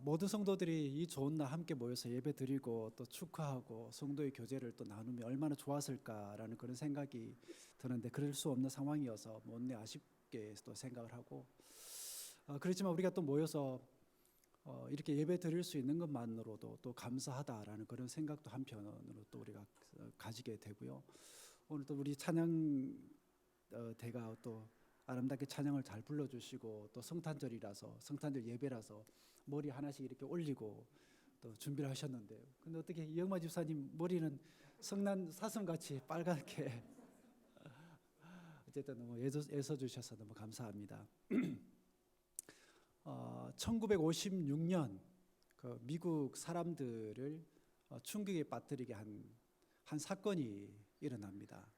모든 성도들이 이 좋은 날 함께 모여서 예배 드리고 또 축하하고 성도의 교제를 또 나누면 얼마나 좋았을까라는 그런 생각이 드는데 그럴 수 없는 상황이어서 못내 아쉽게 또 생각을 하고 그렇지만 우리가 또 모여서 이렇게 예배 드릴 수 있는 것만으로도 또 감사하다라는 그런 생각도 한편으로 또 우리가 가지게 되고요. 오늘 또 우리 찬양 대가 또 아름답게 찬양을 잘 불러주시고 또 성탄절이라서 성탄절 예배라서 머리 하나씩 이렇게 올리고 또 준비를 하셨는데 근데 어떻게 이영마 집사님 머리는 성난 사슴같이 빨갛게 어쨌든 너무 애써 주셔서 너무 감사합니다. 1956년 그 미국 사람들을 충격에 빠뜨리게 한 사건이 일어납니다.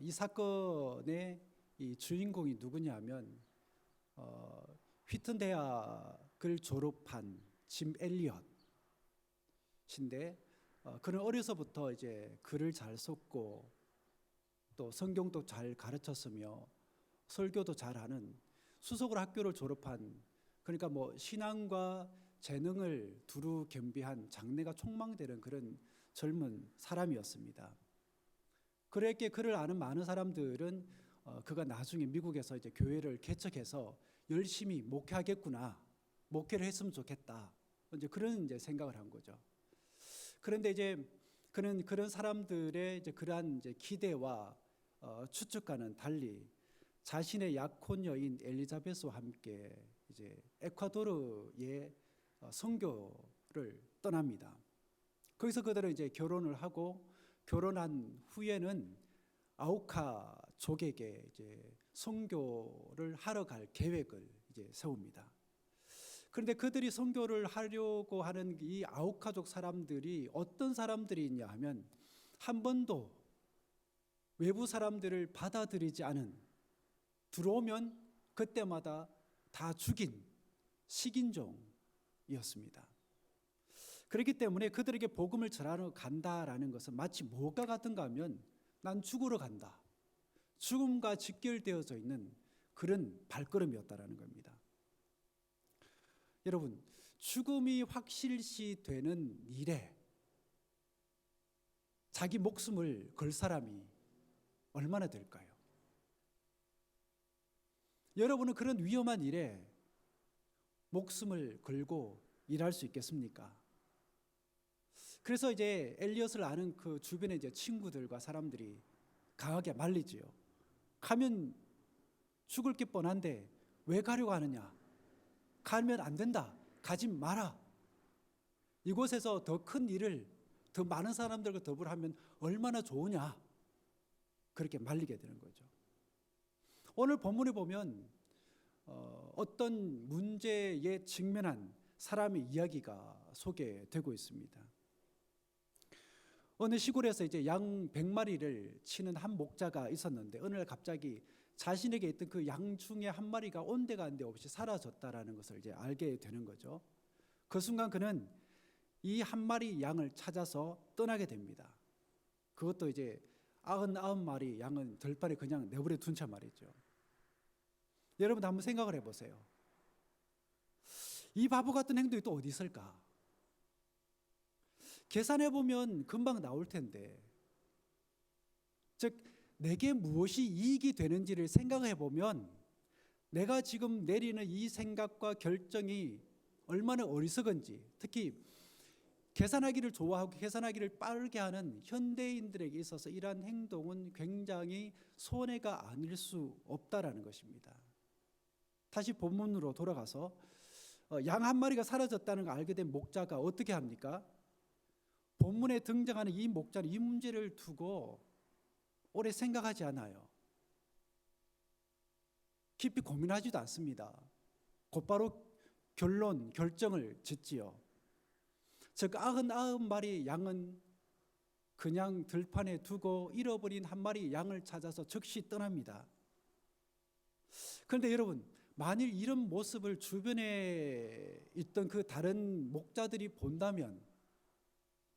이 사건의 이 주인공이 누구냐면 휘튼 대학을 졸업한 짐 엘리엇인데 그는 어려서부터 이제 글을 잘 썼고 또 성경도 잘 가르쳤으며 설교도 잘하는 수석으로 학교를 졸업한 그러니까 뭐 신앙과 재능을 두루 겸비한 장래가 촉망되는 그런 젊은 사람이었습니다. 그렇게 그를 아는 많은 사람들은 그가 나중에 미국에서 이제 교회를 개척해서 열심히 목회하겠구나, 목회를 했으면 좋겠다, 이제 그런 이제 생각을 한 거죠. 그런데 이제 그는 그런 사람들의 이제 그러한 이제 기대와 추측과는 달리 자신의 약혼 여인 엘리자베스와 함께 이제 에콰도르의 선교를 떠납니다. 거기서 그들은 이제 결혼을 하고 결혼한 후에는 아우카족에게 이제 선교를 하러 갈 계획을 이제 세웁니다. 그런데 그들이 선교를 하려고 하는 이 아우카족 사람들이 어떤 사람들이 있냐 하면 한 번도 외부 사람들을 받아들이지 않은 들어오면 그때마다 다 죽인 식인종이었습니다. 그렇기 때문에 그들에게 복음을 전하러 간다라는 것은 마치 뭐가 같은가 하면 난 죽으러 간다, 죽음과 직결되어져 있는 그런 발걸음이었다라는 겁니다. 여러분, 죽음이 확실시되는 일에 자기 목숨을 걸 사람이 얼마나 될까요? 여러분은 그런 위험한 일에 목숨을 걸고 일할 수 있겠습니까? 그래서 이제 엘리엇을 아는 그 주변의 이제 친구들과 사람들이 강하게 말리지요. 가면 죽을 게 뻔한데 왜 가려고 하느냐? 가면 안 된다. 가지 마라. 이곳에서 더 큰 일을 더 많은 사람들과 더불어 하면 얼마나 좋으냐? 그렇게 말리게 되는 거죠. 오늘 본문에 보면 어떤 문제에 직면한 사람의 이야기가 소개되고 있습니다. 어느 시골에서 이제 양 100마리를 치는 한 목자가 있었는데 어느 날 갑자기 자신에게 있던 그 양 중에 한 마리가 온데간데 없이 사라졌다라는 것을 이제 알게 되는 거죠. 그 순간 그는 이 한 마리 양을 찾아서 떠나게 됩니다. 그것도 이제 99마리 양은 들판에 그냥 내버려 둔 채 말이죠. 여러분 한번 생각을 해보세요. 이 바보 같은 행동이 또 어디 있을까? 계산해보면 금방 나올 텐데, 즉 내게 무엇이 이익이 되는지를 생각해보면 내가 지금 내리는 이 생각과 결정이 얼마나 어리석은지, 특히 계산하기를 좋아하고 계산하기를 빠르게 하는 현대인들에게 있어서 이러한 행동은 굉장히 손해가 아닐 수 없다라는 것입니다. 다시 본문으로 돌아가서 양 한 마리가 사라졌다는 걸 알게 된 목자가 어떻게 합니까? 본문에 등장하는 이 목자는 이 문제를 두고 오래 생각하지 않아요. 깊이 고민하지도 않습니다. 곧바로 결정을 짓지요. 즉 99마리 양은 그냥 들판에 두고 잃어버린 한 마리 양을 찾아서 즉시 떠납니다. 그런데 여러분, 만일 이런 모습을 주변에 있던 그 다른 목자들이 본다면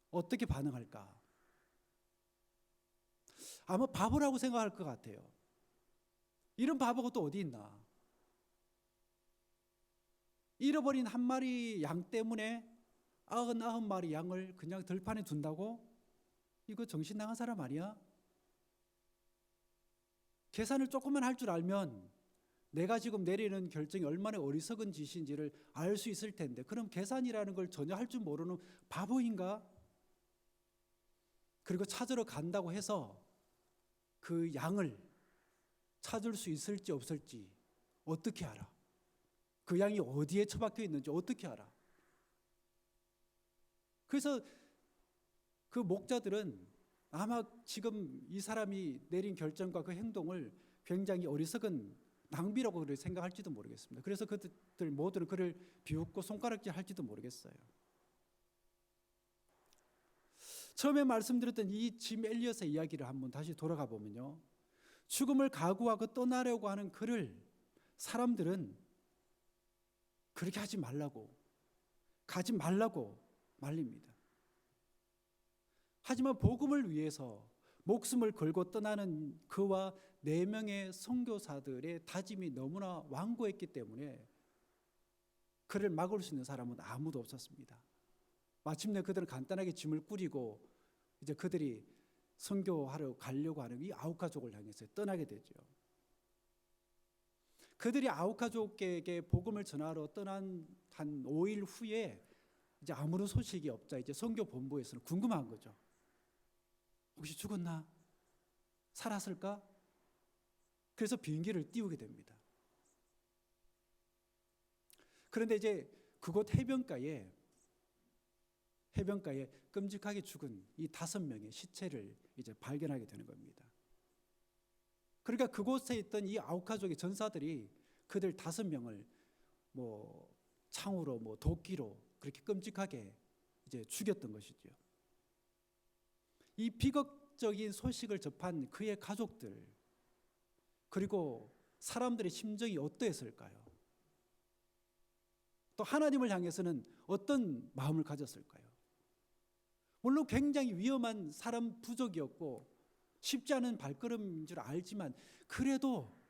어떻게 반응할까? 아마 바보라고 생각할 것 같아요. 이런 바보가 또 어디 있나? 잃어버린 한 마리 양 때문에 99마리 양을 그냥 들판에 둔다고? 이거 정신 나간 사람 아니야? 계산을 조금만 할 줄 알면 내가 지금 내리는 결정이 얼마나 어리석은 짓인지를 알 수 있을 텐데, 그럼 계산이라는 걸 전혀 할 줄 모르는 바보인가? 그리고 찾으러 간다고 해서 그 양을 찾을 수 있을지 없을지 어떻게 알아? 그 양이 어디에 처박혀 있는지 어떻게 알아? 그래서 그 목자들은 아마 지금 이 사람이 내린 결정과 그 행동을 굉장히 어리석은 낭비라고 생각할지도 모르겠습니다. 그래서 그들 모두는 그를 비웃고 손가락질 할지도 모르겠어요. 처음에 말씀드렸던 이 짐 엘리엇의 이야기를 한번 다시 돌아가 보면요, 죽음을 각오하고 떠나려고 하는 그를 사람들은 그렇게 하지 말라고, 가지 말라고 말립니다. 하지만 복음을 위해서 목숨을 걸고 떠나는 그와 4명의 선교사들의 다짐이 너무나 완고했기 때문에 그를 막을 수 있는 사람은 아무도 없었습니다. 마침내 그들은 간단하게 짐을 꾸리고 이제 그들이 선교하러 가려고 하는 이 아우카족을 향해서 떠나게 되죠. 그들이 아우카족에게 복음을 전하러 떠난 한 5일 후에 이제 아무런 소식이 없자 이제 선교 본부에서는 궁금한 거죠. 혹시 죽었나? 살았을까? 그래서 비행기를 띄우게 됩니다. 그런데 이제 그곳 해변가에 끔찍하게 죽은 이 5명의 시체를 이제 발견하게 되는 겁니다. 그러니까 그곳에 있던 이 아우카족의 전사들이 그들 5명을 창으로 도끼로 그렇게 끔찍하게 이제 죽였던 것이죠. 이 비극적인 소식을 접한 그의 가족들, 그리고 사람들의 심정이 어떠했을까요? 또 하나님을 향해서는 어떤 마음을 가졌을까요? 물론 굉장히 위험한 사람 부족이었고 쉽지 않은 발걸음인 줄 알지만 그래도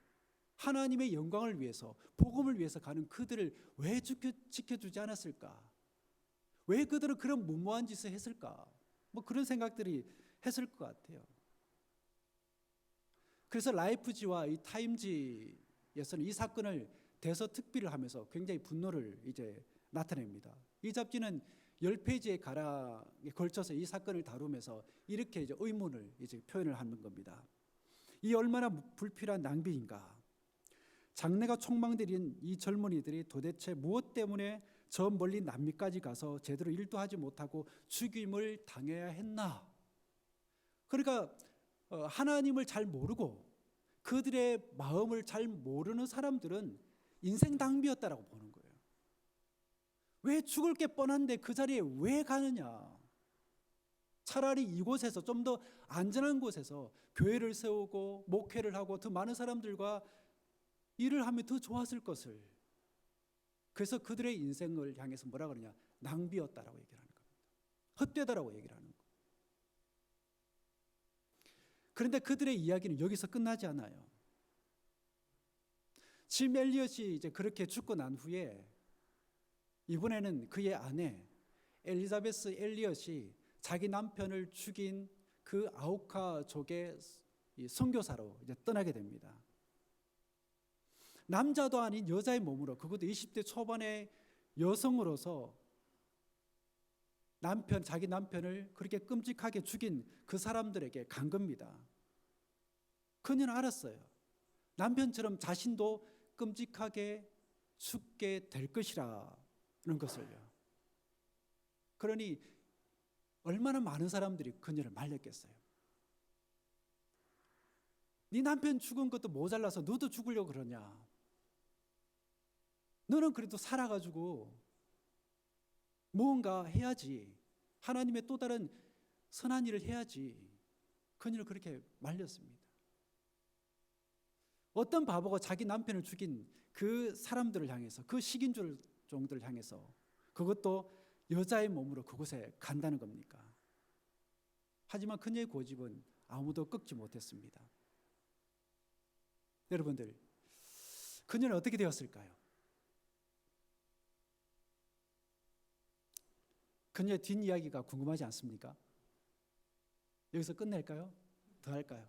하나님의 영광을 위해서, 복음을 위해서 가는 그들을 왜 지켜주지 않았을까? 왜 그들은 그런 무모한 짓을 했을까? 그런 생각들이 했을 것 같아요. 그래서 라이프지와 이 타임지에서는 이 사건을 대서특필을 하면서 굉장히 분노를 이제 나타냅니다. 이 잡지는 10페이지의 가락에 걸쳐서 이 사건을 다루면서 이렇게 이제 의문을 이제 표현을 하는 겁니다. 이 얼마나 불필요한 낭비인가? 장래가 촉망들인 이 젊은이들이 도대체 무엇 때문에 저 멀리 남미까지 가서 제대로 일도 하지 못하고 죽임을 당해야 했나? 그러니까 하나님을 잘 모르고 그들의 마음을 잘 모르는 사람들은 인생 낭비였다라고 보는 거예요. 왜 죽을 게 뻔한데 그 자리에 왜 가느냐? 차라리 이곳에서 좀 더 안전한 곳에서 교회를 세우고 목회를 하고 더 많은 사람들과 일을 하면 더 좋았을 것을. 그래서 그들의 인생을 향해서 뭐라 그러냐? 낭비였다라고 얘기를 하는 겁니다. 헛되다라고 얘기를 하는 거예요. 그런데 그들의 이야기는 여기서 끝나지 않아요. 짐 엘리엇이 이제 그렇게 죽고 난 후에 이번에는 그의 아내 엘리자베스 엘리엇이 자기 남편을 죽인 그 아우카족의 선교사로 이제 떠나게 됩니다. 남자도 아닌 여자의 몸으로, 그것도 20대 초반의 여성으로서 자기 남편을 그렇게 끔찍하게 죽인 그 사람들에게 간 겁니다. 그녀는 알았어요. 남편처럼 자신도 끔찍하게 죽게 될 것이라는 것을요. 그러니 얼마나 많은 사람들이 그녀를 말렸겠어요. 네 남편 죽은 것도 모자라서 너도 죽으려고 그러냐? 너는 그래도 살아가지고 무언가 해야지. 하나님의 또 다른 선한 일을 해야지. 그녀를 그렇게 말렸습니다. 어떤 바보가 자기 남편을 죽인 그 사람들을 향해서, 그 식인종들을 향해서, 그것도 여자의 몸으로 그곳에 간다는 겁니까? 하지만 그녀의 고집은 아무도 꺾지 못했습니다. 여러분들, 그녀는 어떻게 되었을까요? 그녀의 뒷이야기가 궁금하지 않습니까? 여기서 끝낼까요? 더 할까요?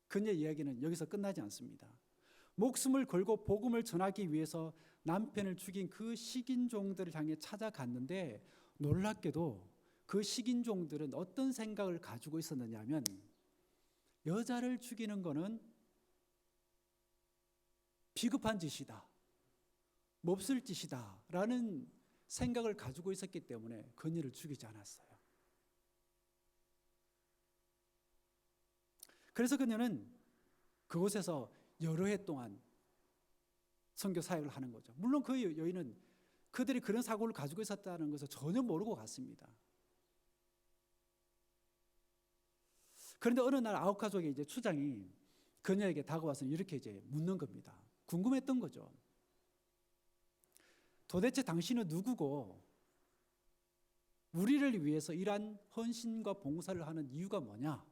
그녀의 이야기는 여기서 끝나지 않습니다. 목숨을 걸고 복음을 전하기 위해서 남편을 죽인 그 식인종들을 향해 찾아갔는데, 놀랍게도 그 식인종들은 어떤 생각을 가지고 있었느냐 하면, 여자를 죽이는 것은 비겁한 짓이다, 몹쓸 짓이다 라는 생각을 가지고 있었기 때문에 그녀를 죽이지 않았어요. 그래서 그녀는 그곳에서 여러 해 동안 선교 사역을 하는 거죠. 물론 그 여인은 그들이 그런 사고를 가지고 있었다는 것을 전혀 모르고 갔습니다. 그런데 어느 날 아웃가족의 이제 추장이 그녀에게 다가와서 이렇게 이제 묻는 겁니다. 궁금했던 거죠. 도대체 당신은 누구고 우리를 위해서 이러한 헌신과 봉사를 하는 이유가 뭐냐?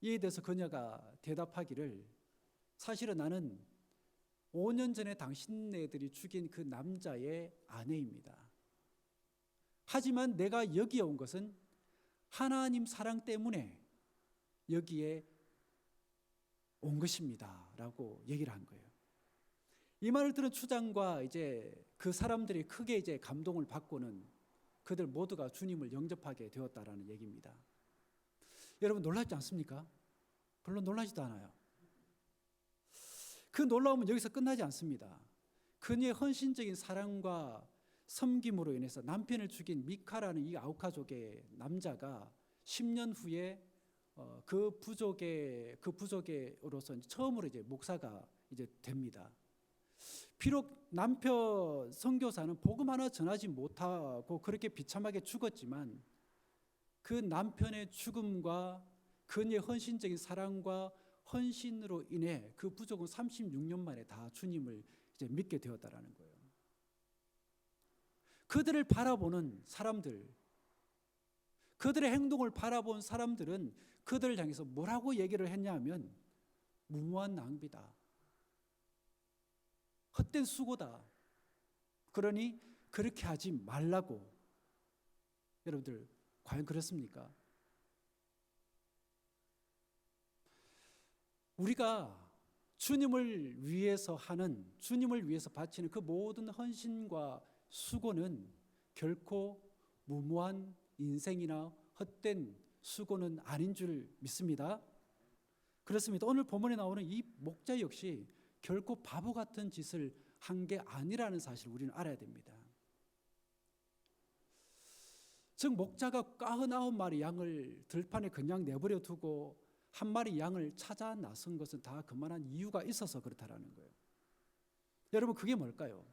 이에 대해서 그녀가 대답하기를, 사실은 나는 5년 전에 당신네들이 죽인 그 남자의 아내입니다. 하지만 내가 여기에 온 것은 하나님 사랑 때문에 여기에 온 것입니다 라고 얘기를 한 거예요. 이 말을 들은 추장과 이제 그 사람들이 크게 이제 감동을 받고는 그들 모두가 주님을 영접하게 되었다라는 얘기입니다. 여러분 놀랍지 않습니까? 별로 놀라지도 않아요. 그 놀라움은 여기서 끝나지 않습니다. 그녀의 헌신적인 사랑과 섬김으로 인해서 남편을 죽인 미카라는 이 아우카족의 남자가 10년 후에 그 부족으로서 처음으로 이제 목사가 이제 됩니다. 비록 남편 선교사는 복음 하나 전하지 못하고 그렇게 비참하게 죽었지만, 그 남편의 죽음과 그녀의 헌신적인 사랑과 헌신으로 인해 그 부족은 36년 만에 다 주님을 이제 믿게 되었다라는 거예요. 그들을 바라보는 사람들, 그들의 행동을 바라본 사람들은 그들을 향해서 뭐라고 얘기를 했냐면, 무모한 낭비다, 헛된 수고다, 그러니 그렇게 하지 말라고. 여러분들 과연 그렇습니까? 우리가 주님을 위해서 하는, 주님을 위해서 바치는 그 모든 헌신과 수고는 결코 무모한 인생이나 헛된 수고는 아닌 줄 믿습니다. 그렇습니다. 오늘 본문에 나오는 이 목자 역시 결코 바보 같은 짓을 한 게 아니라는 사실을 우리는 알아야 됩니다. 즉 목자가 99마리 양을 들판에 그냥 내버려 두고 한 마리 양을 찾아 나선 것은 다 그만한 이유가 있어서 그렇다라는 거예요. 여러분 그게 뭘까요?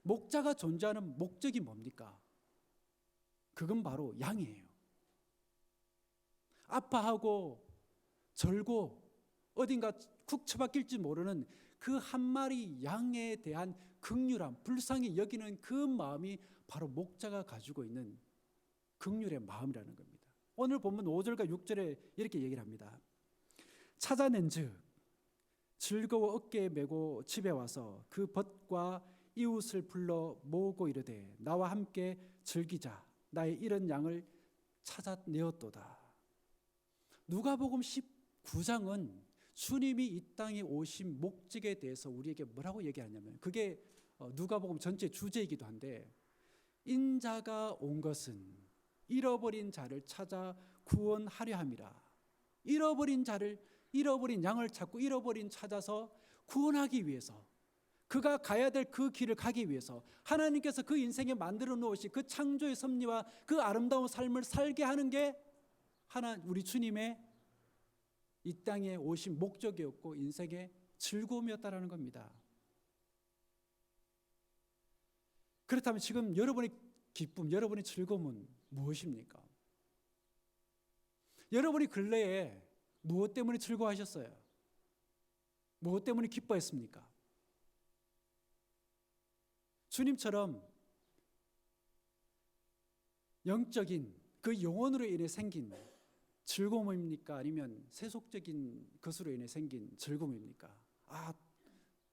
목자가 존재하는 목적이 뭡니까? 그건 바로 양이에요. 아파하고 절고 어딘가 쿡 처박힐지 모르는 그 한 마리 양에 대한 긍휼함, 불쌍히 여기는 그 마음이 바로 목자가 가지고 있는 긍휼의 마음이라는 겁니다. 오늘 본문 5절과 6절에 이렇게 얘기를 합니다. 찾아낸즉 즐거워 어깨에 메고 집에 와서 그 벗과 이웃을 불러 모으고 이르되 나와 함께 즐기자, 나의 잃은 양을 찾아내었도다. 누가복음 19장은 주님이 이 땅에 오신 목적에 대해서 우리에게 뭐라고 얘기하냐면, 그게 누가복음 전체 주제이기도 한데, 인자가 온 것은 잃어버린 자를 찾아 구원하려 함이라. 잃어버린 양을 찾고 잃어버린 찾아서 구원하기 위해서, 그가 가야 될 그 길을 가기 위해서 하나님께서 그 인생에 만들어 놓으신 그 창조의 섭리와 그 아름다운 삶을 살게 하는 게 우리 주님의 이 땅에 오신 목적이었고 인생의 즐거움이었다라는 겁니다. 그렇다면 지금 여러분의 기쁨, 여러분의 즐거움은 무엇입니까? 여러분이 근래에 무엇 때문에 즐거워하셨어요? 무엇 때문에 기뻐했습니까? 주님처럼 영적인 그 영혼으로 인해 생긴 즐거움입니까? 아니면 세속적인 것으로 인해 생긴 즐거움입니까?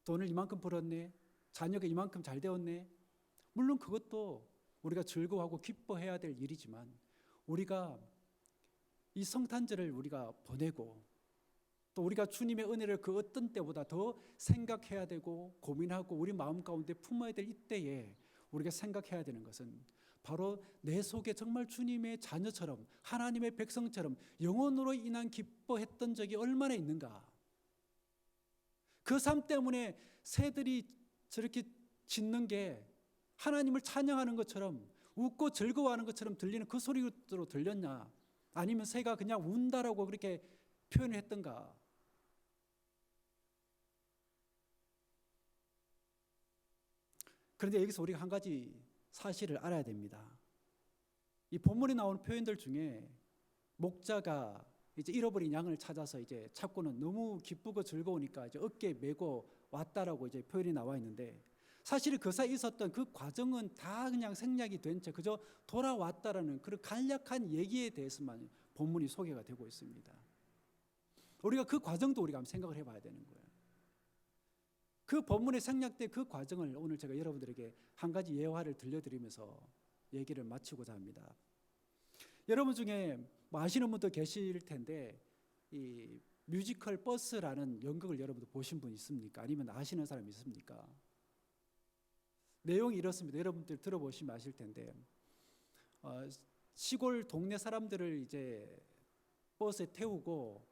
돈을 이만큼 벌었네, 자녀가 이만큼 잘 되었네. 물론 그것도 우리가 즐거워하고 기뻐해야 될 일이지만 우리가 이 성탄절을 우리가 보내고 또 우리가 주님의 은혜를 그 어떤 때보다 더 생각해야 되고 고민하고 우리 마음 가운데 품어야 될 이때에 우리가 생각해야 되는 것은 바로 내 속에 정말 주님의 자녀처럼 하나님의 백성처럼 영혼으로 인한 기뻐했던 적이 얼마나 있는가. 그 삶 때문에 새들이 저렇게 짖는 게 하나님을 찬양하는 것처럼 웃고 즐거워하는 것처럼 들리는 그 소리로 들렸냐, 아니면 새가 그냥 운다라고 그렇게 표현을 했던가. 그런데 여기서 우리가 한 가지 사실을 알아야 됩니다. 이 본문에 나오는 표현들 중에 목자가 이제 잃어버린 양을 찾아서 이제 찾고는 너무 기쁘고 즐거우니까 이제 어깨에 메고 왔다라고 이제 표현이 나와 있는데, 사실 그 사이에 있었던 그 과정은 다 그냥 생략이 된 채 그저 돌아왔다라는 그런 간략한 얘기에 대해서만 본문이 소개가 되고 있습니다. 우리가 그 과정도 우리가 한번 생각을 해봐야 되는 거예요. 그 본문에 생략된 그 과정을 오늘 제가 여러분들에게 한 가지 예화를 들려드리면서 얘기를 마치고자 합니다. 여러분 중에 뭐 아시는 분도 계실 텐데 이 뮤지컬 버스라는 연극을 여러분도 보신 분 있습니까? 아니면 아시는 사람 있습니까? 내용이 이렇습니다. 여러분들 들어보시면 아실 텐데 시골 동네 사람들을 이제 버스에 태우고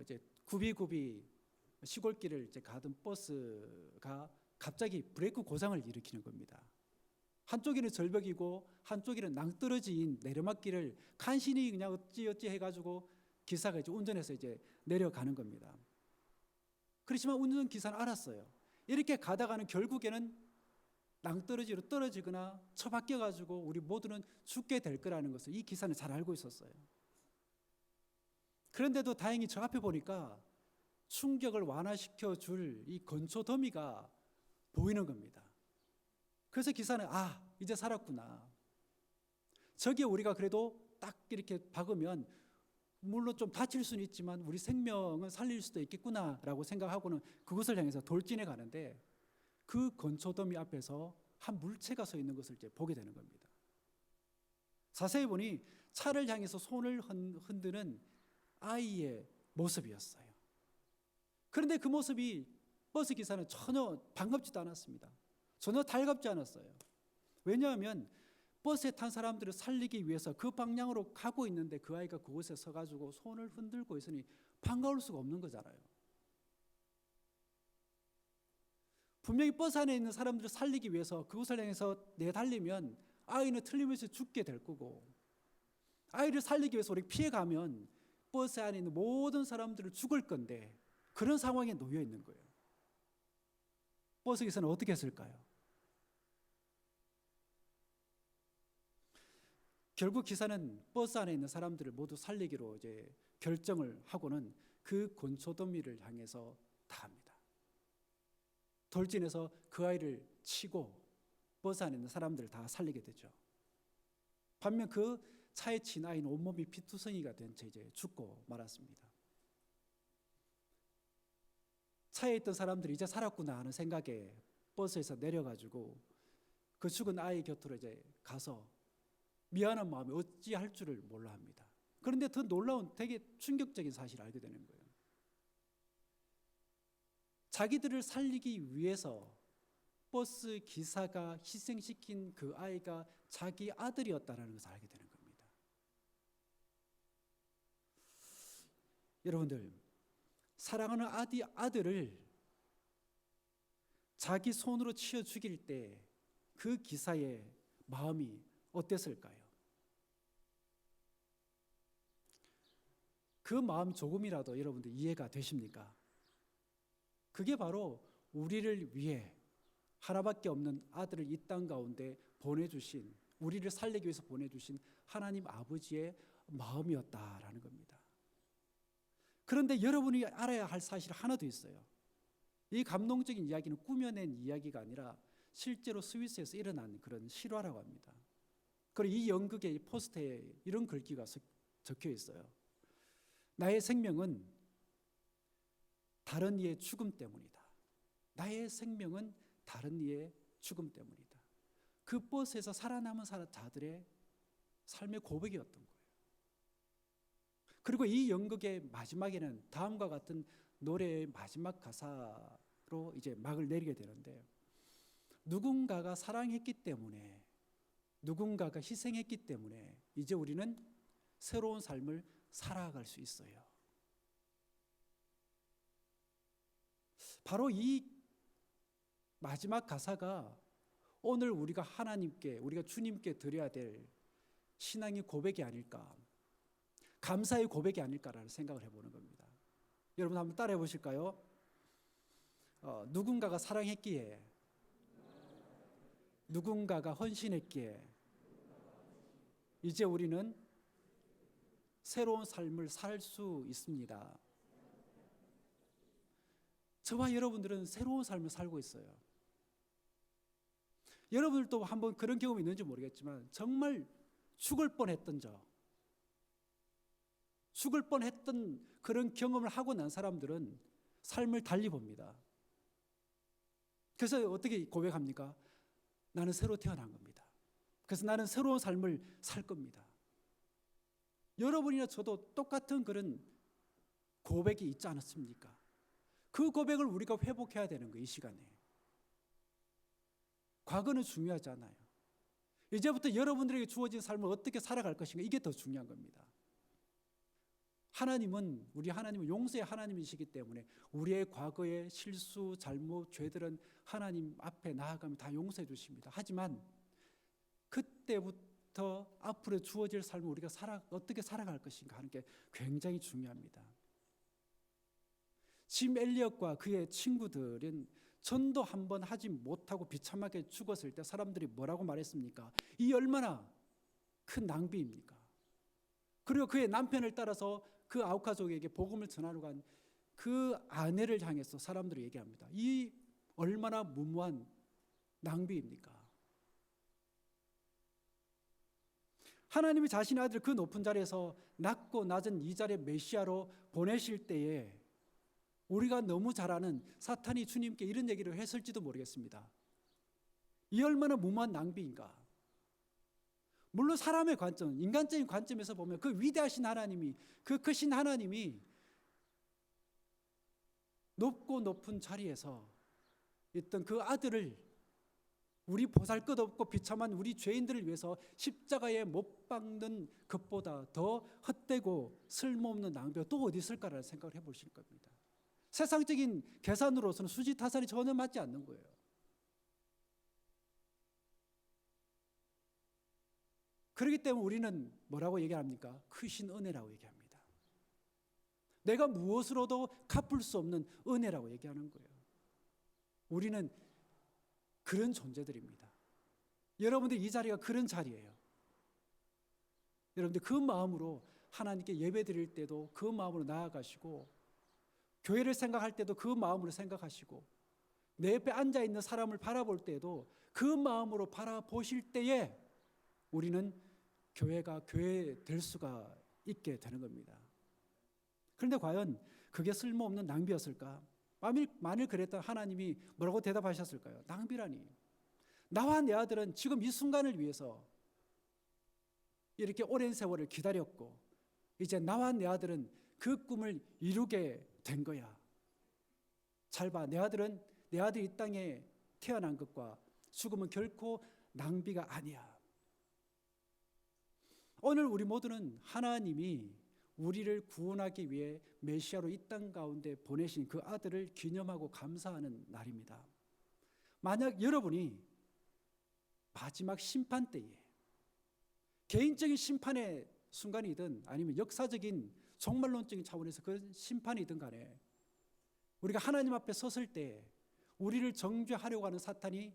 이제 굽이굽이 시골길을 이제 가던 버스가 갑자기 브레이크 고장을 일으키는 겁니다. 한쪽에는 절벽이고 한쪽에는 낭떠러지인 내리막길을 간신히 그냥 어찌어찌 해가지고 기사가 이제 운전해서 이제 내려가는 겁니다. 그렇지만 운전기사는 알았어요. 이렇게 가다가는 결국에는 낭떠러지로 떨어지거나 처박혀가지고 우리 모두는 죽게 될 거라는 것을 이 기사는 잘 알고 있었어요. 그런데도 다행히 저 앞에 보니까 충격을 완화시켜 줄 이 건초 더미가 보이는 겁니다. 그래서 기사는 이제 살았구나. 저기에 우리가 그래도 딱 이렇게 박으면 물론 좀 다칠 수는 있지만 우리 생명은 살릴 수도 있겠구나라고 생각하고는 그곳을 향해서 돌진해 가는데, 그 건초더미 앞에서 한 물체가 서 있는 것을 이제 보게 되는 겁니다. 자세히 보니 차를 향해서 손을 흔드는 아이의 모습이었어요. 그런데 그 모습이 버스 기사는 전혀 반갑지도 않았습니다. 전혀 달갑지 않았어요. 왜냐하면 버스에 탄 사람들을 살리기 위해서 그 방향으로 가고 있는데 그 아이가 그곳에 서가지고 손을 흔들고 있으니 반가울 수가 없는 거잖아요. 분명히 버스 안에 있는 사람들을 살리기 위해서 그곳을 향해서 내달리면 아이는 틀림없이 죽게 될 거고, 아이를 살리기 위해서 우리 피해가면 버스 안에 있는 모든 사람들을 죽을 건데 그런 상황에 놓여 있는 거예요. 버스 기사는 어떻게 했을까요? 결국 기사는 버스 안에 있는 사람들을 모두 살리기로 이제 결정을 하고는 그 건초더미를 향해서 나갑니다. 돌진해서 그 아이를 치고 버스 안에 있는 사람들을 다 살리게 되죠. 반면 그 차에 친 아이는 온몸이 피투성이가 된 채 이제 죽고 말았습니다. 차에 있던 사람들이 이제 살았구나 하는 생각에 버스에서 내려가지고 그 죽은 아이 곁으로 이제 가서 미안한 마음에 어찌할 줄을 몰라 합니다. 그런데 더 놀라운 되게 충격적인 사실을 알게 되는 거예요. 자기들을 살리기 위해서 버스 기사가 희생시킨 그 아이가 자기 아들이었다는 것을 알게 되는 겁니다. 여러분들, 사랑하는 아들을 자기 손으로 치어 죽일 때 그 기사의 마음이 어땠을까요? 그 마음 조금이라도 여러분들 이해가 되십니까? 그게 바로 우리를 위해 하나밖에 없는 아들을 이 땅 가운데 보내주신, 우리를 살리기 위해서 보내주신 하나님 아버지의 마음이었다라는 겁니다. 그런데 여러분이 알아야 할 사실 하나 더 있어요. 이 감동적인 이야기는 꾸며낸 이야기가 아니라 실제로 스위스에서 일어난 그런 실화라고 합니다. 그리고 이 연극의 포스터에 이런 글귀가 적혀 있어요. 나의 생명은 다른 이의 죽음 때문이다. 나의 생명은 다른 이의 죽음 때문이다. 그 버스에서 살아남은 자들의 삶의 고백이었던 거예요. 그리고 이 연극의 마지막에는 다음과 같은 노래의 마지막 가사로 이제 막을 내리게 되는데, 누군가가 사랑했기 때문에, 누군가가 희생했기 때문에 이제 우리는 새로운 삶을 살아갈 수 있어요. 바로 이 마지막 가사가 오늘 우리가 하나님께, 우리가 주님께 드려야 될 신앙의 고백이 아닐까, 감사의 고백이 아닐까라는 생각을 해보는 겁니다. 여러분 한번 따라해 보실까요? 누군가가 사랑했기에, 누군가가 헌신했기에 이제 우리는 새로운 삶을 살 수 있습니다. 저와 여러분들은 새로운 삶을 살고 있어요. 여러분들도 한번 그런 경험이 있는지 모르겠지만 정말 죽을 뻔했던 죽을 뻔했던 그런 경험을 하고 난 사람들은 삶을 달리 봅니다. 그래서 어떻게 고백합니까? 나는 새로 태어난 겁니다. 그래서 나는 새로운 삶을 살 겁니다. 여러분이나 저도 똑같은 그런 고백이 있지 않았습니까? 그 고백을 우리가 회복해야 되는 거예요, 이 시간에. 과거는 중요하지 않아요. 이제부터 여러분들에게 주어진 삶을 어떻게 살아갈 것인가, 이게 더 중요한 겁니다. 우리 하나님은 용서의 하나님이시기 때문에 우리의 과거의 실수, 잘못, 죄들은 하나님 앞에 나아가면 다 용서해 주십니다. 하지만 그때부터 앞으로 주어질 삶을 우리가 어떻게 살아갈 것인가 하는 게 굉장히 중요합니다. 짐 엘리엇과 그의 친구들은 전도 한번 하지 못하고 비참하게 죽었을 때 사람들이 뭐라고 말했습니까? 이 얼마나 큰 낭비입니까? 그리고 그의 남편을 따라서 그 아우카족에게 복음을 전하러 간 그 아내를 향해서 사람들이 얘기합니다. 이 얼마나 무모한 낭비입니까? 하나님이 자신의 아들을 그 높은 자리에서 낮고 낮은 이 자리에 메시아로 보내실 때에 우리가 너무 잘 아는 사탄이 주님께 이런 얘기를 했을지도 모르겠습니다. 이 얼마나 무모한 낭비인가. 물론 사람의 관점, 인간적인 관점에서 보면 그 위대하신 하나님이, 그 크신 하나님이 높고 높은 자리에서 있던 그 아들을 우리 보잘것없고 비참한 우리 죄인들을 위해서 십자가에 못 박는 것보다 더 헛되고 쓸모없는 낭비가 또 어디 있을까라는 생각을 해보실 겁니다. 세상적인 계산으로서는 수지타산이 전혀 맞지 않는 거예요. 그렇기 때문에 우리는 뭐라고 얘기합니까? 크신 은혜라고 얘기합니다. 내가 무엇으로도 갚을 수 없는 은혜라고 얘기하는 거예요. 우리는 그런 존재들입니다. 여러분들 이 자리가 그런 자리예요. 여러분들 그 마음으로 하나님께 예배 드릴 때도 그 마음으로 나아가시고, 교회를 생각할 때도 그 마음으로 생각하시고, 내 옆에 앉아있는 사람을 바라볼 때도 그 마음으로 바라보실 때에 우리는 교회가 교회 될 수가 있게 되는 겁니다. 그런데 과연 그게 쓸모없는 낭비였을까? 만일 그랬다면 하나님이 뭐라고 대답하셨을까요? 낭비라니. 나와 내 아들은 지금 이 순간을 위해서 이렇게 오랜 세월을 기다렸고 이제 나와 내 아들은 그 꿈을 이루게 된 거야. 잘 봐. 내 아들이 이 땅에 태어난 것과 죽음은 결코 낭비가 아니야. 오늘 우리 모두는 하나님이 우리를 구원하기 위해 메시아로 이 땅 가운데 보내신 그 아들을 기념하고 감사하는 날입니다. 만약 여러분이 마지막 심판 때에 개인적인 심판의 순간이든 아니면 역사적인 종말론적인 차원에서 그 심판이든 간에 우리가 하나님 앞에 섰을 때 우리를 정죄하려고 하는 사탄이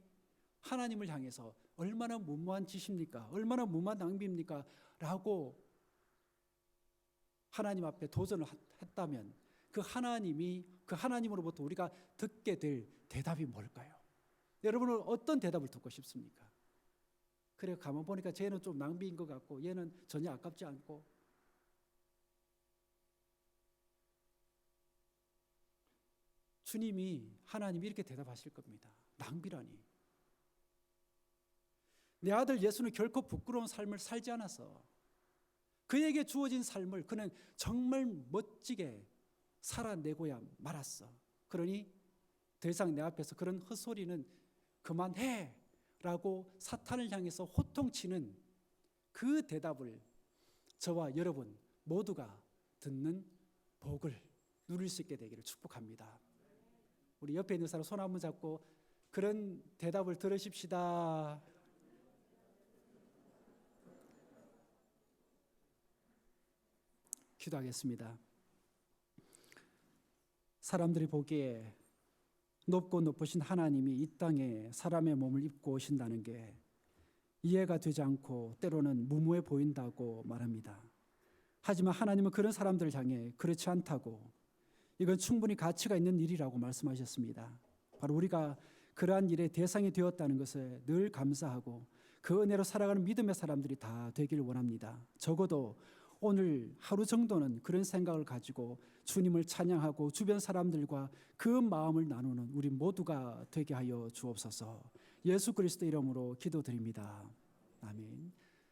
하나님을 향해서 얼마나 무모한 짓입니까? 얼마나 무모한 낭비입니까? 라고 하나님 앞에 도전을 했다면 그 하나님으로부터 우리가 듣게 될 대답이 뭘까요? 여러분은 어떤 대답을 듣고 싶습니까? 그래, 가만 보니까 쟤는 좀 낭비인 것 같고 얘는 전혀 아깝지 않고. 하나님이 이렇게 대답하실 겁니다. 낭비라니. 내 아들 예수는 결코 부끄러운 삶을 살지 않아서 그에게 주어진 삶을 그는 정말 멋지게 살아내고야 말았어. 그러니 더 이상 내 앞에서 그런 헛소리는 그만해 라고 사탄을 향해서 호통치는 그 대답을 저와 여러분 모두가 듣는 복을 누릴 수 있게 되기를 축복합니다. 우리 옆에 있는 사람 손 한번 잡고 그런 대답을 들으십시다. 기도하겠습니다. 사람들이 보기에 높고 높으신 하나님이 이 땅에 사람의 몸을 입고 오신다는 게 이해가 되지 않고 때로는 무모해 보인다고 말합니다. 하지만 하나님은 그런 사람들을 향해 그렇지 않다고, 이건 충분히 가치가 있는 일이라고 말씀하셨습니다. 바로 우리가 그러한 일의 대상이 되었다는 것에 늘 감사하고 그 은혜로 살아가는 믿음의 사람들이 다 되길 원합니다. 적어도 오늘 하루 정도는 그런 생각을 가지고 주님을 찬양하고 주변 사람들과 그 마음을 나누는 우리 모두가 되게 하여 주옵소서. 예수 그리스도 이름으로 기도드립니다. 아멘.